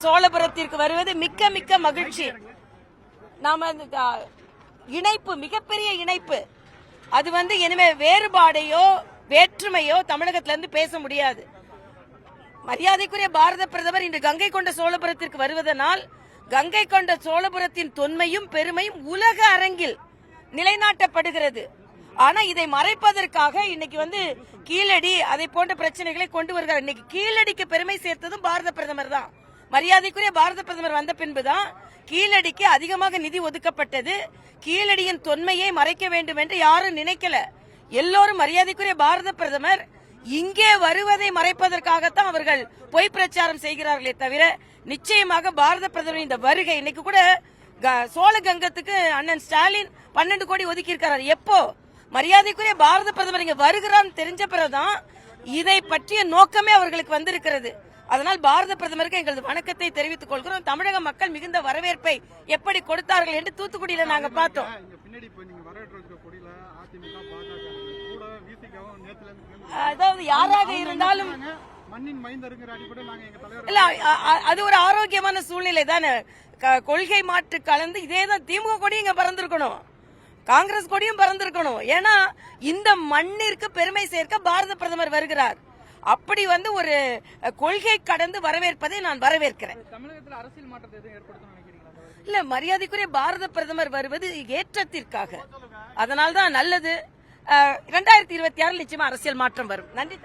சோழபுரத்திற்கு வருவது மிக்க மிக்க மகிழ்ச்சி. நாம இணைப்பு, மிகப்பெரிய இணைப்பு. அது இனிமே வேறுபாடையோ வேற்றுமையோ தமிழகத்திலிருந்து பேச முடியாது. மரியாதைக்குரிய பாரத பிரதமர் இன்று கங்கை கொண்ட சோழபுரத்திற்கு வருவதனால் கங்கை கொண்ட சோழபுரத்தின் தொன்மையும் பெருமையும் உலக அரங்கில் நிலைநாட்டப்படுகிறது. ஆனா இதை மறைப்பதற்காக இன்னைக்கு கீழடி அதை போன்ற பிரச்சனைகளை கொண்டு வருகிறார். இன்னைக்கு கீழடிக்கு பெருமை சேர்த்ததும் பாரத பிரதமர் தான். மரியாதைக்குரிய பாரத பிரதமர் வந்த பின்புதான் கீழடிக்கு அதிகமாக நிதி ஒதுக்கப்பட்டது. கீழடியின் தொன்மையை மறைக்க வேண்டும் என்று யாரும் நினைக்கல. எல்லோரும் மரியாதைக்குரிய பாரத பிரதமர் இங்கே வருவதை மறைப்பதற்காகத்தான் அவர்கள் பொய் பிரச்சாரம் செய்கிறார்களே தவிர நிச்சயமாக பாரத பிரதமர் இந்த வருகை இன்னைக்கு கூட சோழகங்கத்துக்கு அண்ணன் ஸ்டாலின் 12 கோடி ஒதுக்கி இருக்கிறார். எப்போ மரியாதைக்குரிய பாரத பிரதமர் இங்க வருகிறான்னு தெரிஞ்ச பிறகுதான் இதை பற்றிய நோக்கமே அவர்களுக்கு வந்திருக்கிறது. அதனால் பாரத பிரதமருக்கு எங்களது வணக்கத்தை தெரிவித்துக் கொள்கிறோம். தமிழக மக்கள் மிகுந்த வரவேற்பை எப்படி கொடுத்தார்கள் என்று தூத்துக்குடியில நாங்க பார்த்தோம். அதாவது யாராக இருந்தாலும் இல்ல, அது ஒரு ஆரோக்கியமான சூழ்நிலை தானே. கொள்கை மாற்று கலந்து இதேதான் திமுக கொடியும் இங்க பறந்திருக்கணும், காங்கிரஸ் கொடியும் பறந்திருக்கணும். ஏன்னா இந்த மண்ணிற்கு பெருமை சேர்க்க பாரத பிரதமர் வருகிறார். அப்படி ஒரு கொள்கை கடந்து வரவேற்பதை நான் வரவேற்கிறேன். தமிழகத்தில் அரசியல் மாற்றத்தை எதுவும் ஏற்படுத்தணும் நினைக்கிறீங்களா? இல்ல, மரியாதைக்குரிய பாரத பிரதமர் வருவது ஏற்றத்திற்காக. அதனால்தான் நல்லது. 2026 நிச்சயமா அரசியல் மாற்றம் வரும். நன்றி.